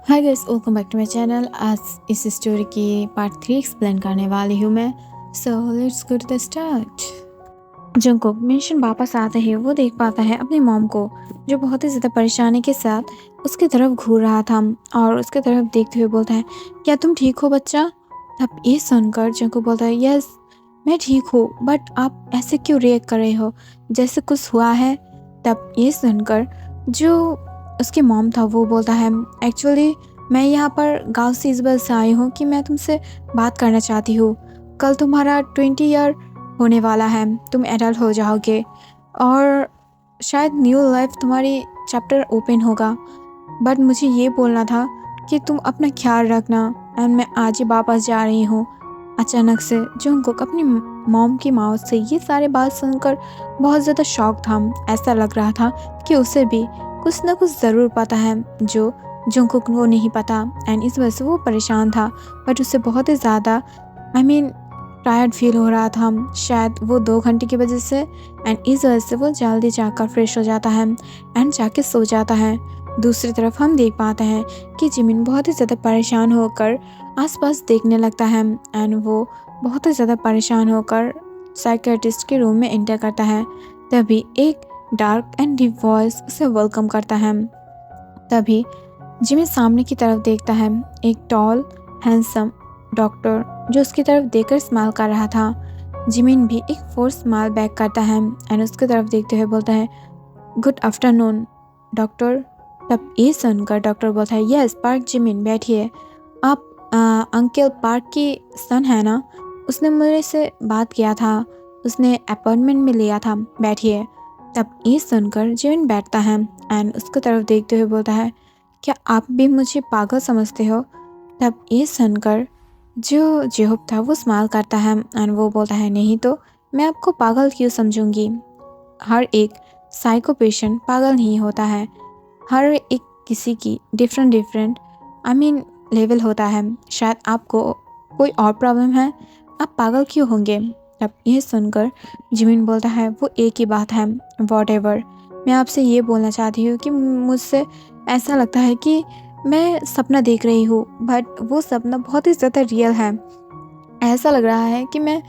Hi guys, welcome back to my channel. आज इस story की पार्ट 3 एक्सप्लेन करने वाली हूँ मैं। So let's go to the start. Jungkook mission वापस आते ही वो देख पाता है अपनी मॉम को, जो बहुत ही ज़्यादा परेशानी के साथ उसकी तरफ घूर रहा था और उसकी तरफ देखते हुए बोलता है, क्या तुम ठीक हो बच्चा? तब ये सुनकर जंगकुक बोलता है, यस मैं ठीक हूँ, बट आप ऐसे क्यों रिएक्ट कर रहे हो जैसे कुछ हुआ है? तब ये सुनकर जो उसकी मॉम था वो बोलता है, एक्चुअली मैं यहाँ पर गांव से इस वजह से आई हूँ कि मैं तुमसे बात करना चाहती हूँ। कल तुम्हारा 20 ईयर होने वाला है, तुम एडल्ट हो जाओगे और शायद न्यू लाइफ तुम्हारी चैप्टर ओपन होगा। बट मुझे ये बोलना था कि तुम अपना ख्याल रखना एंड मैं आज ही वापस जा रही हूँ। अचानक से जंगकुक अपनी मॉम की माउथ से ये सारे बात सुनकर बहुत ज़्यादा शॉक था। ऐसा लग रहा था कि उसे भी कुछ ना कुछ ज़रूर पता है जो जंगकुक को नहीं पता एंड इस वजह से वो परेशान था। बट उसे बहुत ही ज़्यादा टायर्ड फील हो रहा था, शायद वो 2 घंटे की वजह से, एंड इस वजह से वो जल्दी जाकर फ्रेश हो जाता है एंड जाके सो जाता है। दूसरी तरफ हम देख पाते हैं कि जिमिन बहुत ही ज़्यादा परेशान होकर आसपास देखने लगता है एंड वो बहुत ही ज़्यादा परेशान होकर साइकियाट्रिस्ट के रूम में एंटर करता है। तभी एक डार्क एंड डीप वॉइस उसे वेलकम करता है। तभी जिमिन सामने की तरफ देखता है, एक टॉल हैंडसम डॉक्टर जो उसकी तरफ देखकर स्माइल कर रहा था। जिमिन भी एक फोर्स स्माइल बैक करता है एंड उसकी तरफ देखते हुए बोलता है, गुड आफ्टरनून डॉक्टर। तब ये सुनकर डॉक्टर बोलता है, यस पार्क जिमिन बैठिए, आप अंकल पार्क की सन है ना? उसने मेरे से बात किया था, उसने अपॉइंटमेंट में लिया था, बैठिए। तब ये सुनकर जिमिन बैठता है एंड उसकी तरफ देखते हुए बोलता है, क्या आप भी मुझे पागल समझते हो? तब ये सुनकर जो जेहूब था वो स्माइल करता है एंड वो बोलता है, नहीं तो मैं आपको पागल क्यों समझूंगी? हर एक साइको पेशेंट पागल नहीं होता है, हर एक किसी की डिफरेंट लेवल होता है। शायद आपको कोई और प्रॉब्लम है, आप पागल क्यों होंगे? तब यह सुनकर जिमिन बोलता है, वो एक ही बात है, वॉटएवर। मैं आपसे ये बोलना चाहती हूँ कि मुझसे ऐसा लगता है कि मैं सपना देख रही हूँ, बट वो सपना बहुत ही ज़्यादा रियल है। ऐसा लग रहा है कि मैं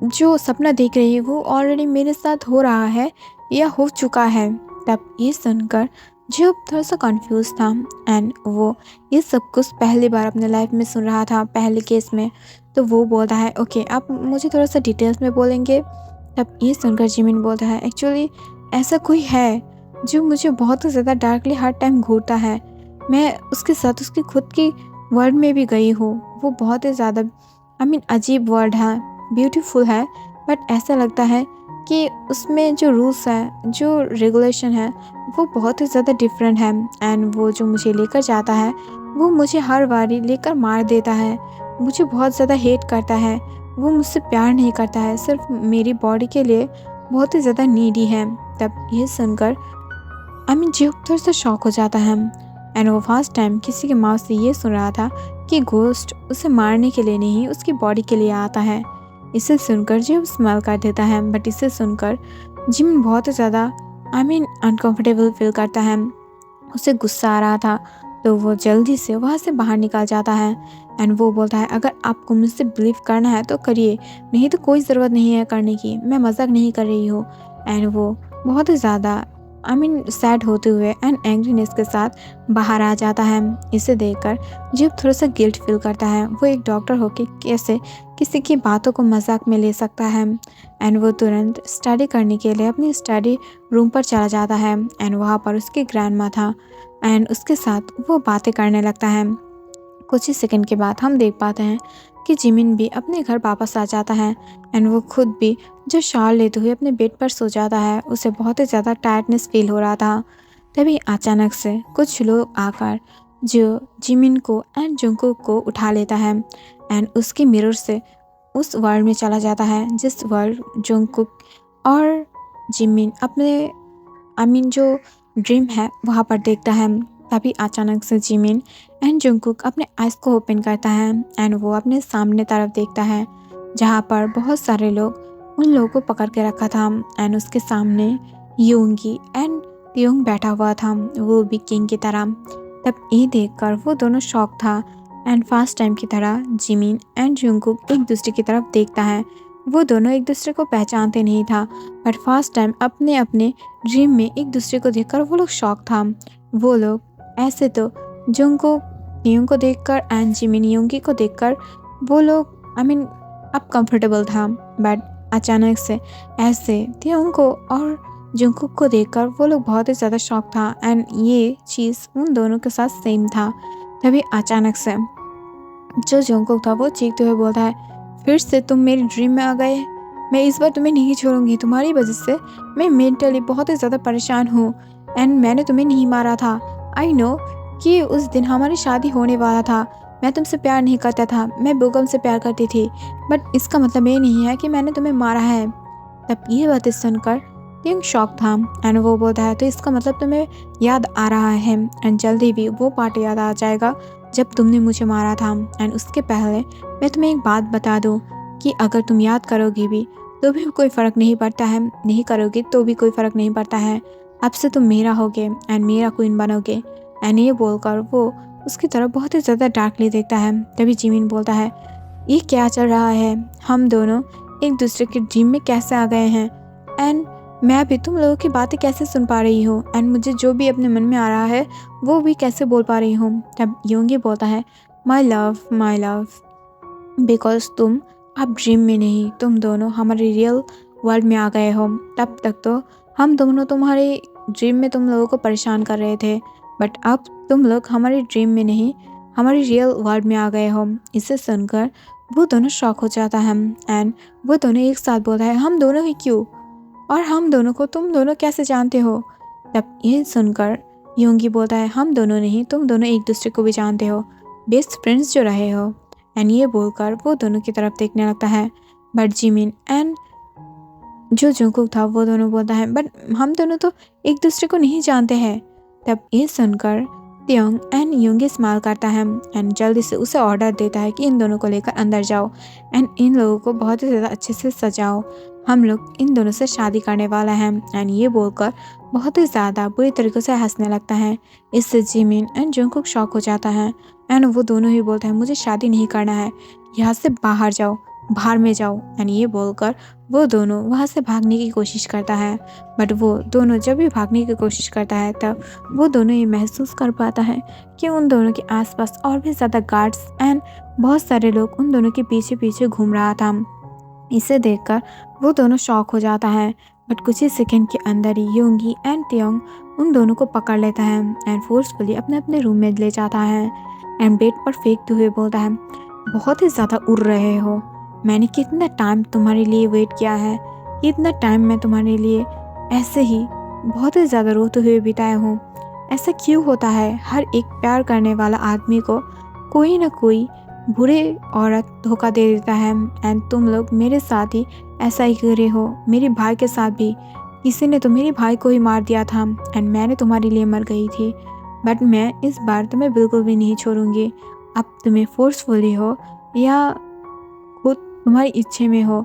जो सपना देख रही हूँ वो ऑलरेडी मेरे साथ हो रहा है या हो चुका है। तब ये सुनकर जो थोड़ा सा कंफ्यूज था एंड वो ये सब कुछ पहली बार अपने लाइफ में सुन रहा था, पहले केस में। तो वो बोलता है, ओके आप मुझे थोड़ा सा डिटेल्स में बोलेंगे? तब ये सुनकर जिमिन बोलता है, एक्चुअली ऐसा कोई है जो मुझे बहुत ही ज़्यादा डार्कली हर टाइम घूरता है। मैं उसके साथ उसकी खुद की वर्ल्ड में भी गई हूँ, वो बहुत ही ज़्यादा अजीब वर्ल्ड है, ब्यूटीफुल है, बट ऐसा लगता है कि उसमें जो रूल्स है, जो रेगुलेशन है, वो बहुत ही ज़्यादा डिफरेंट है एंड वो जो मुझे लेकर जाता है वो मुझे हर बारी लेकर मार देता है, मुझे बहुत ज़्यादा हेट करता है, वो मुझसे प्यार नहीं करता है, सिर्फ मेरी बॉडी के लिए बहुत ही ज़्यादा नीडी है। तब ये सुनकर जो थोड़ा सा शॉक हो जाता है एंड वो फर्स्ट टाइम किसी के माउथ से ये सुन रहा था कि घोस्ट उसे मारने के लिए नहीं, उसकी बॉडी के लिए आता है। इसे सुनकर जिम स्माइल कर देता है, बट इसे सुनकर जिम बहुत ही ज़्यादा अनकंफर्टेबल फील करता है। उसे गुस्सा आ रहा था तो वो जल्दी से वहाँ से बाहर निकल जाता है एंड वो बोलता है, अगर आपको मुझसे बिलीव करना है तो करिए, नहीं तो कोई ज़रूरत नहीं है करने की, मैं मजाक नहीं कर रही हूँ। एंड वो बहुत ही ज़्यादा सैड होते हुए एंड एंग्रीनेस के साथ बाहर आ जाता है। इसे देखकर जीव थोड़ा सा गिल्ट फील करता है, वो एक डॉक्टर होकर कैसे किसी की बातों को मजाक में ले सकता है। एंड वो तुरंत स्टडी करने के लिए अपनी स्टडी रूम पर चला जाता है एंड वहाँ पर उसकी ग्रैंडमा था एंड उसके साथ वो बातें करने लगता है। कुछ ही सेकंड के बाद हम देख पाते हैं कि जिमिन भी अपने घर वापस आ जाता है एंड वो खुद भी जो शावर लेते हुए अपने बेड पर सो जाता है। उसे बहुत ही ज़्यादा टायर्डनेस फील हो रहा था। तभी अचानक से कुछ लोग आकर जो जिमिन को एंड जंगकुक को उठा लेता है एंड उसके मिरर से उस वर्ल्ड में चला जाता है जिस वर्ल्ड जंगकुक और जिमिन अपने जो ड्रीम है वहाँ पर देखता है। तभी अचानक से जिमिन एंड जंगकुक अपने आइज को ओपन करता है एंड वो अपने सामने तरफ देखता है जहाँ पर बहुत सारे लोग उन लोगों को पकड़ के रखा था एंड उसके सामने यूंगी एंड त्योंग बैठा हुआ था, वो भी किंग की तरह। तब ये देखकर वो दोनों शॉक था एंड फर्स्ट टाइम की तरह जिमिन एंड जंगकुक एक दूसरे की तरफ देखता है। वो दोनों एक दूसरे को पहचानते नहीं था, बट फर्स्ट टाइम अपने अपने ड्रीम में एक दूसरे को देखकर वो लोग शॉक था। वो लोग ऐसे तो जंगकुक नियोंग को देखकर एंड जिमिन योंगी को देखकर वो लोग अब कंफर्टेबल था, बट अचानक से ऐसे नियोंग को और जंगकुक को देखकर वो लोग बहुत ही ज़्यादा शॉक था एंड ये चीज़ उन दोनों के साथ सेम था। तभी अचानक से जो जंगकुक था वो चीखते हुए बोलता है, फिर से तुम मेरी ड्रीम में आ गए। मैं इस बार तुम्हें नहीं छोड़ूंगी। तुम्हारी वजह से मैं मेंटली बहुत ही ज़्यादा परेशान हूँ एंड मैंने तुम्हें नहीं मारा था। आई नो कि उस दिन हमारी शादी होने वाला था। मैं तुमसे प्यार नहीं करता था, मैं बोगम से प्यार करती थी, बट इसका मतलब ये नहीं है कि मैंने तुम्हें मारा है। तब ये बातें सुनकर यंग शॉक था एंड वो बोलता है, तो इसका मतलब तुम्हें याद आ रहा है एंड जल्दी भी वो पार्ट याद आ जाएगा जब तुमने मुझे मारा था। एंड उसके पहले मैं तुम्हें एक बात बता दूं कि अगर तुम याद करोगी भी तो भी कोई फ़र्क नहीं पड़ता है, नहीं करोगी तो भी कोई फ़र्क नहीं पड़ता है। अब से तुम मेरा होगे एंड मेरा क्वीन बनोगे। एंड ये बोलकर वो उसकी तरफ बहुत ही ज़्यादा डार्कली देखता है। तभी जिमिन बोलता है, ये क्या चल रहा है? हम दोनों एक दूसरे के ड्रीम में कैसे आ गए हैं एंड मैं भी तुम लोगों की बातें कैसे सुन पा रही हूँ एंड मुझे जो भी अपने मन में आ रहा है वो भी कैसे बोल पा रही हूँ। तब योंगी बोलता है, माई लव, बिकॉज तुम अब ड्रीम में नहीं, तुम दोनों हमारे रियल वर्ल्ड में आ गए हो। तब तक तो हम दोनों तुम्हारे ड्रीम में तुम लोगों को परेशान कर रहे थे, बट अब तुम लोग हमारे ड्रीम में नहीं, हमारे रियल वर्ल्ड में आ गए हो। इसे सुनकर वो दोनों शॉक हो जाता है एंड वो दोनों एक साथ बोलता है, हम दोनों ही क्यों, और हम दोनों को तुम दोनों कैसे जानते हो? तब ये सुनकर योंगी बोलता है, हम दोनों नहीं, तुम दोनों एक दूसरे को भी जानते हो, बेस्ट फ्रेंड्स जो रहे हो। एंड ये बोलकर वो दोनों की तरफ देखने लगता है, बट जिमिन एंड जो जंगकुक था वो दोनों बोलता है, बट हम दोनों तो एक दूसरे को नहीं जानते हैं। तब ये सुनकर त्योंग एंड योंगी स्माइल करता है एंड जल्दी से उसे ऑर्डर देता है कि इन दोनों को लेकर अंदर जाओ एंड इन लोगों को बहुत ही ज़्यादा अच्छे से सजाओ, हम लोग इन दोनों से शादी करने वाला है। एंड ये बोलकर बहुत ही ज़्यादा बुरी तरीके से हंसने लगता है। इससे जिमिन एंड जंगकुक शॉक हो जाता है एंड वो दोनों ही बोलते हैं, मुझे शादी नहीं करना है, यहाँ से बाहर जाओ, बाहर में जाओ। एंड ये बोलकर वो दोनों वहाँ से भागने की कोशिश करता है, बट वो दोनों जब भी भागने की कोशिश करता है तब वो दोनों ये महसूस कर पाता है कि उन दोनों के आसपास और भी ज़्यादा गार्ड्स एंड बहुत सारे लोग उन दोनों के पीछे पीछे घूम रहा था। इसे देखकर वो दोनों शॉक हो जाता है, बट कुछ ही सेकंड के अंदर ही योंगी एंड त्योंग उन दोनों को पकड़ लेता है एंड फोर्सफुली अपने अपने रूम में ले जाता है एंड बेड पर फेंकते हुए बोलता है, बहुत ही ज़्यादा उड़ रहे हो, मैंने कितना टाइम तुम्हारे लिए वेट किया है, इतना टाइम मैं तुम्हारे लिए ऐसे ही बहुत ही ज़्यादा रोते हुए बिताया हूँ। ऐसा क्यों होता है, हर एक प्यार करने वाला आदमी को कोई ना कोई बुरे औरत धोखा दे देता है एंड तुम लोग मेरे साथ ही ऐसा ही करे हो। मेरे भाई के साथ भी किसी ने तो मेरे भाई को ही मार दिया था एंड मैंने तुम्हारे लिए मर गई थी, बट मैं इस बार तुम्हें बिल्कुल भी नहीं छोड़ूंगी। अब तुम्हें फोर्सफुली हो या खुद तुम्हारी इच्छे में हो,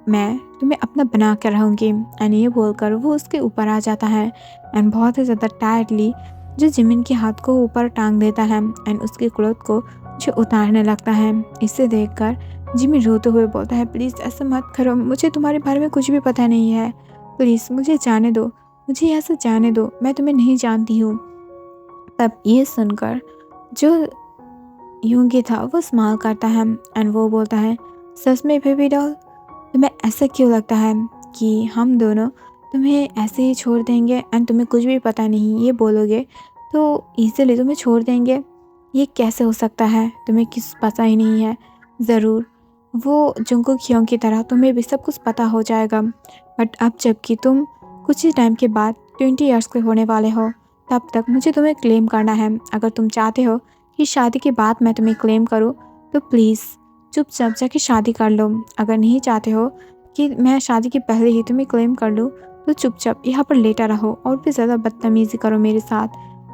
मैं तुम्हें अपना बना कर रहूँगी। एंड ये बोलकर वो उसके ऊपर आ जाता है एंड बहुत ही ज़्यादा टायर्डली जो जिमिन के हाथ को ऊपर टांग देता है एंड उसके क्लॉथ को जो उतारने लगता है। इसे देखकर जिमिन रोते हुए बोलता है, प्लीज़ ऐसा मत करो, मुझे तुम्हारे बारे में कुछ भी पता नहीं है, प्लीज़ मुझे जाने दो, मुझे ऐसा जाने दो, मैं तुम्हें नहीं जानती हूँ। तब ये सुनकर जो योंगी था वो स्माइल करता है एंड वो बोलता है, सच में बेबी डॉल, तुम्हें ऐसा क्यों लगता है कि हम दोनों तुम्हें ऐसे ही छोड़ देंगे एंड तुम्हें कुछ भी पता नहीं, ये बोलोगे तो इजीली तुम्हें छोड़ देंगे? ये कैसे हो सकता है, तुम्हें किस पता ही नहीं है। ज़रूर वो जंगकुक ह्योंग की तरह तुम्हें भी सब कुछ पता हो जाएगा, बट अब जबकि तुम कुछ ही टाइम के बाद 20 ईयर्स के होने वाले हो, तब तक मुझे तुम्हें क्लेम करना है। अगर तुम चाहते हो कि शादी के बाद मैं तुम्हें क्लेम करूँ तो प्लीज़ चुपचाप जाके शादी कर लो। अगर नहीं चाहते हो कि मैं शादी के पहले ही तुम्हें क्लेम कर लूँ तो चुपचाप यहाँ पर लेटा रहो और भी ज़्यादा बदतमीज़ी करो मेरे साथ,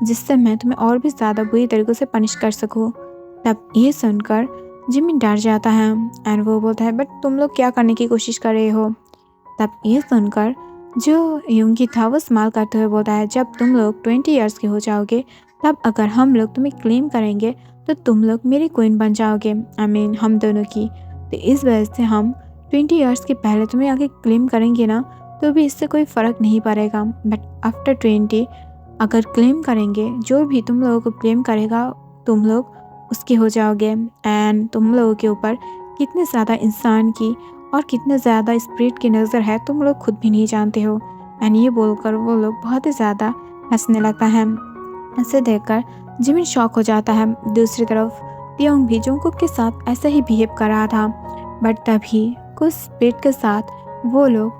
जिससे मैं तुम्हें और भी ज़्यादा बुरी तरीक़ों से पनिश कर सकूँ। तब ये सुनकर जिमिन डर जाता है एंड वो बोलता है, बट तुम लोग क्या करने की कोशिश कर रहे हो? तब ये सुनकर जो योंगी था वो स्माइल करते हुए बोलता है, जब तुम लोग 20 ईयर्स के हो जाओगे तब अगर हम लोग तुम्हें क्लेम करेंगे तो तुम लोग मेरी क्वीन बन जाओगे, हम दोनों की। तो इस वजह से हम 20 ईयर्स के पहले तुम्हें आगे क्लेम करेंगे ना, तो भी इससे कोई फ़र्क नहीं पड़ेगा। बट आफ्टर 20 अगर क्लेम करेंगे, जो भी तुम लोगों को क्लेम करेगा तुम लोग उसके हो जाओगे। एंड तुम लोगों के ऊपर कितने ज़्यादा इंसान की और कितने ज़्यादा स्पिरिट की नज़र है तुम लोग खुद भी नहीं जानते हो। एंड ये बोलकर वो लोग बहुत ही ज़्यादा हंसने लगता है। इसे देखकर जिमिन शॉक हो जाता है। दूसरी तरफ तियोंग भी जंगकुक के साथ ऐसा ही बिहेव कर रहा था। बट तभी कुछ स्पिरिट के साथ वो लोग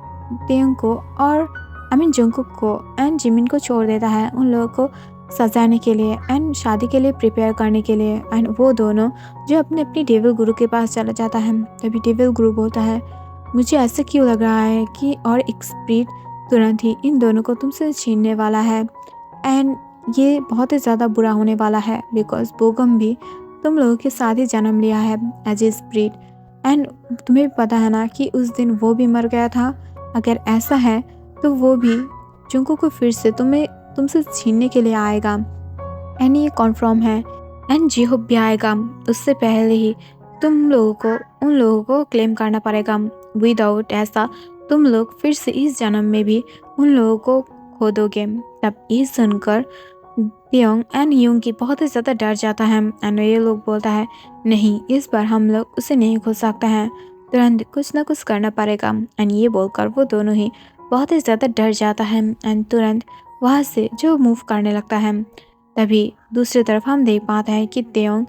तियोंग को और जंगकुक को एंड जिमिन को छोड़ देता है, उन लोगों को सजाने के लिए एंड शादी के लिए प्रिपेयर करने के लिए। एंड वो दोनों जो अपने अपनी डेविल गुरु के पास चला जाता है। तभी डेविल गुरु बोलता है, मुझे ऐसा क्यों लग रहा है कि और एक स्पिरिट तुरंत ही इन दोनों को तुमसे छीनने वाला है। एंड ये बहुत ही ज़्यादा बुरा होने वाला है, बिकॉज बोगम भी तुम लोगों के साथ ही जन्म लिया है एज ए स्पिरिट। एंड तुम्हें भी पता है ना कि उस दिन वो भी मर गया था। अगर ऐसा है तो वो भी जंगकुक को फिर से तुमसे छीनने के लिए आएगा। एंड ये कन्फर्म है। एंड जीहोप भी आएगा, उससे पहले ही तुम लोगों को उन लोगों को क्लेम करना पड़ेगा। विदाउट ऐसा तुम लोग फिर से इस जन्म में भी उन लोगों को खो दोगे। तब ये सुनकर तियोंग एंड यूंगी बहुत ही ज़्यादा डर जाता है। एंड ये लोग बोलता है, नहीं इस बार हम लोग उसे नहीं खो सकते हैं, तुरंत कुछ ना कुछ करना पड़ेगा। एंड ये बोलकर वो दोनों ही बहुत ही ज़्यादा डर जाता है एंड तुरंत वहाँ से जो मूव करने लगता है। तभी दूसरी तरफ हम देख पाते हैं कि तियोंग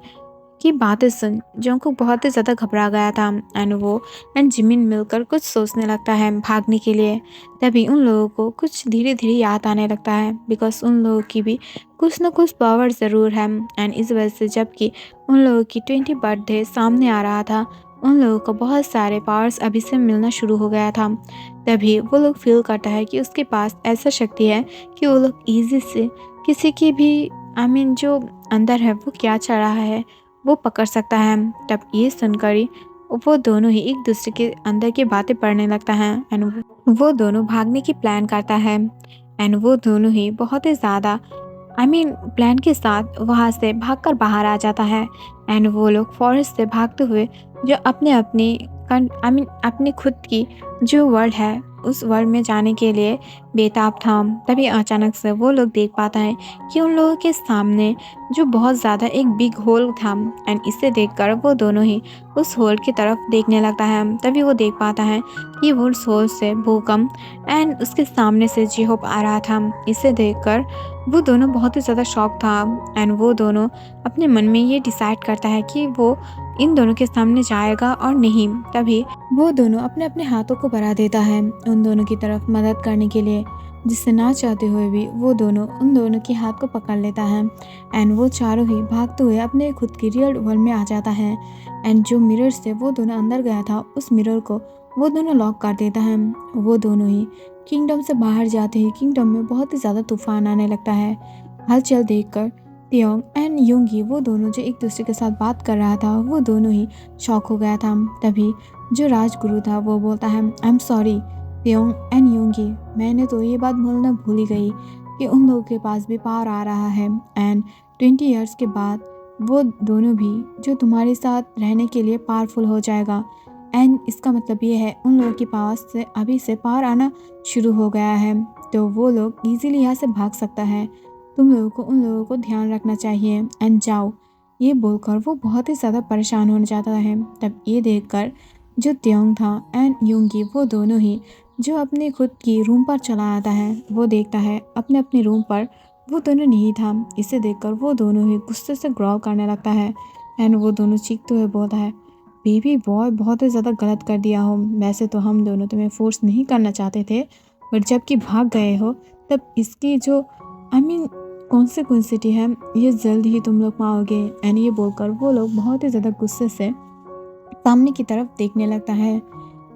की बातें सुन जंगकुक बहुत ही ज़्यादा घबरा गया था। एंड वो एंड जिमिन मिलकर कुछ सोचने लगता है भागने के लिए। तभी उन लोगों को कुछ धीरे धीरे याद आने लगता है, बिकॉज उन लोगों की भी कुछ ना कुछ पावर ज़रूर है। एंड इस वजह से जबकि उन लोगों की 20 बर्थडे सामने आ रहा था, उन लोगों को बहुत सारे पावर्स अभी से मिलना शुरू हो गया था। तभी वो लोग फील करता है कि उसके पास ऐसा शक्ति है कि वो लोग ईजी से किसी की भी जो अंदर है वो क्या चल रहा है वो पकड़ सकता है। तब ये सुनकर ही वो दोनों ही एक दूसरे के अंदर की बातें पढ़ने लगता है। एंड वो दोनों भागने की प्लान करता है। एंड वो दोनों ही बहुत ही ज़्यादा प्लान के साथ वहाँ से भागकर बाहर आ जाता है। एंड वो लोग फॉरेस्ट से भागते हुए जो अपनी खुद की जो वर्ल्ड है उस वर्ल्ड में जाने के लिए बेताब था। तभी अचानक से वो लोग देख पाता है कि उन लोगों के सामने जो बहुत ज़्यादा एक बिग होल था। एंड इसे देखकर वो दोनों ही उस होल की तरफ देखने लगता है। तभी वो देख पाता है कि वो उस होल से भूकंप एंड उसके सामने से जीहोप आ रहा था। इसे देखकर वो दोनों बहुत ही ज़्यादा शॉक था। एंड वो दोनों अपने मन में ये डिसाइड करता है कि वो इन दोनों के सामने जाएगा और नहीं। तभी वो दोनों अपने अपने हाथों को बढ़ा देता है उन दोनों की तरफ मदद करने के लिए, जिससे ना चाहते हुए भी वो दोनों उन दोनों के हाथ को पकड़ लेता है। एंड वो चारों ही भागते हुए अपने खुद की रियल वर्ल्ड में आ जाता है। एंड जो मिरर से वो दोनों अंदर गया था उस मिरर को वो दोनों लॉक कर देता है। वो दोनों ही किंगडम से बाहर जाते ही किंगडम में बहुत ही ज़्यादा तूफान आने लगता है। हलचल देखकर तियोंग एंड यूंगी वो दोनों जो एक दूसरे के साथ बात कर रहा था वो दोनों ही शॉक हो गया था। तभी जो राजगुरु था वो बोलता है, आई एम सॉरी तियोंग एंड यूंगी, मैंने तो ये बात बोलना भूल ही गई कि उन लोगों के पास भी पावर आ रहा है। एंड 20 ईयर्स के बाद वो दोनों भी जो तुम्हारे साथ रहने के लिए पावरफुल हो जाएगा। एंड इसका मतलब ये है उन लोगों के पास से अभी से पावर आना शुरू हो गया है, तो वो लोग इजीली यहाँ से भाग सकता है। तुम लोगों को उन लोगों को ध्यान रखना चाहिए एंड जाओ। ये बोलकर वो बहुत ही ज़्यादा परेशान होने जाता है। तब ये देखकर जो तियोंग था एंड यूंगी वो दोनों ही जो अपने खुद की रूम पर चला आता है, वो देखता है अपने अपने रूम पर वो दोनों नहीं था। इसे देखकर वो दोनों ही गुस्से से ग्रॉल करने लगता है। एंड वो दोनों चीखते हुए बोलता है, बेबी बॉय बहुत ही ज़्यादा गलत कर दिया हो, वैसे तो हम दोनों तुम्हें फोर्स नहीं करना चाहते थे, बट जबकि भाग गए हो तब इसकी जो कॉन्सिक्वेंसिटी है ये जल्द ही तुम लोग पाओगे। एंड ये बोलकर वो लोग बहुत ही ज़्यादा गुस्से से सामने की तरफ देखने लगता है।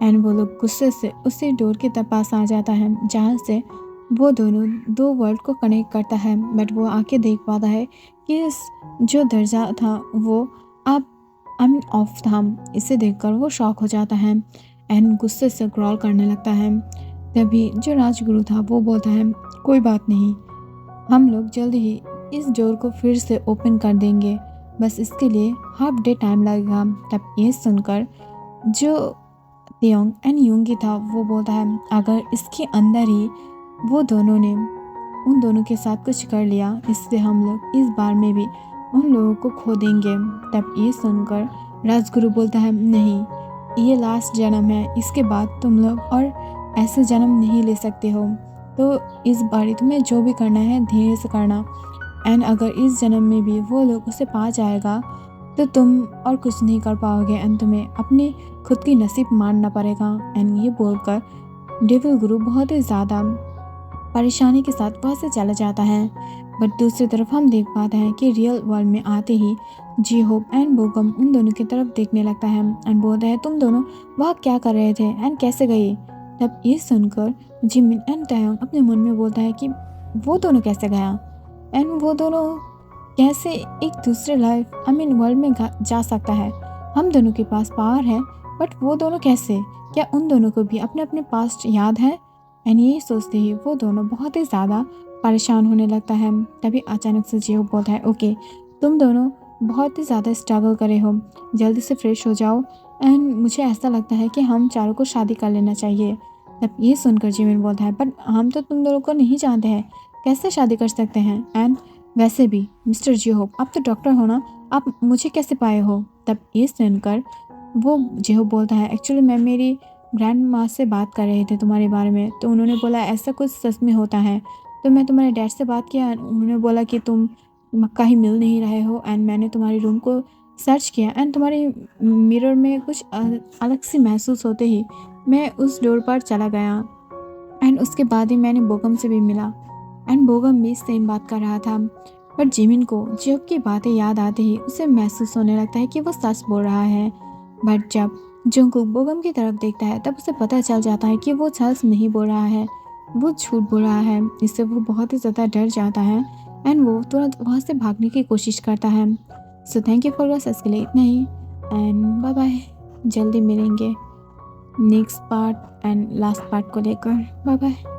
एंड वो लोग गुस्से से उसी डोर के पास आ जाता है जहाँ से वो दोनों दो वर्ल्ड को कनेक्ट करता है। बट वो आके देख पाता है कि इस जो दरजा था वो अब ऑफ था। इसे देखकर वो शॉक हो जाता है एंड गुस्से से ग्रॉल करने लगता है। तभी जो राजगुरु था वो बोलता है, कोई बात नहीं, हम लोग जल्द ही इस डोर को फिर से ओपन कर देंगे, बस इसके लिए हाफ डे टाइम लगेगा। तब ये सुनकर जो तियोंग एंड यूंगी था वो बोलता है अगर इसके अंदर ही वो दोनों ने उन दोनों के साथ कुछ कर लिया, इससे हम लोग इस बार में भी उन लोगों को खो देंगे। तब ये सुनकर राजगुरु बोलता है नहीं, ये लास्ट जन्म है, इसके बाद तुम लोग और ऐसे जन्म नहीं ले सकते हो, तो इस बारी तुम्हें जो भी करना है धीरे से करना। एंड अगर इस जन्म में भी वो लोग उसे पा जाएगा तो तुम और कुछ नहीं कर पाओगे एंड तुम्हें अपनी खुद की नसीब मानना पड़ेगा। एंड ये बोलकर डेविल गुरु बहुत ही ज़्यादा परेशानी के साथ वहाँ से चला जाता है। बट दूसरी तरफ हम देख पाते हैं कि रियल वर्ल्ड में आते ही जी होप एंड बोगम उन दोनों की तरफ देखने लगता है एंड बोलता है तुम दोनों वहाँ क्या कर रहे थे एंड कैसे गए। तब ये सुनकर जिमिन एंड तायोंग अपने मन में बोलता है कि वो दोनों कैसे गया एंड वो दोनों कैसे एक दूसरे लाइफ वर्ल्ड में जा सकता है। हम दोनों के पास पावर है बट वो दोनों कैसे, क्या उन दोनों को भी अपने अपने पास्ट याद है। एंड ये सोचते ही वो दोनों बहुत ही ज़्यादा परेशान होने लगता है। तभी अचानक से जियो बोलता है ओके तुम दोनों बहुत ही ज़्यादा स्ट्रगल करे हो, जल्दी से फ्रेश हो जाओ एंड मुझे ऐसा लगता है कि हम चारों को शादी कर लेना चाहिए। तब ये सुनकर जिमिन बोलता है पर हम तो तुम दोनों को नहीं जानते हैं, कैसे शादी कर सकते हैं। एंड वैसे भी मिस्टर जियो आप तो डॉक्टर हो ना, आप मुझे कैसे पाए हो। तब ये सुनकर वो जियो बोलता है एक्चुअली मैं मेरी ग्रैंड माँ से बात कर रहे थे तुम्हारे बारे में, तो उन्होंने बोला ऐसा कुछ सच में होता है, तो मैं तुम्हारे डैड से बात किया, उन्होंने बोला कि तुम कहीं मिल नहीं रहे हो एंड मैंने तुम्हारे रूम को सर्च किया एंड तुम्हारे मिरर में कुछ अलग सी महसूस होते ही मैं उस डोर पर चला गया एंड उसके बाद ही मैंने बोगम से भी मिला एंड बोगम भी सेम बात कर रहा था। बट जिमिन को जियोब की बातें याद आते ही उसे महसूस होने लगता है कि वो सच बोल रहा है। बट जब जंगकुक बोगम की तरफ देखता है तब उसे पता चल जाता है कि वो सच नहीं बोल रहा है, वो झूठ बोल रहा है। इससे वो बहुत ही ज़्यादा डर जाता है एंड वो तुरंत वहाँ से भागने की कोशिश करता है। So thank you for watching, के लिए इतना ही एंड बाय बाय। जल्दी मिलेंगे next part and last part को लेकर। Bye bye.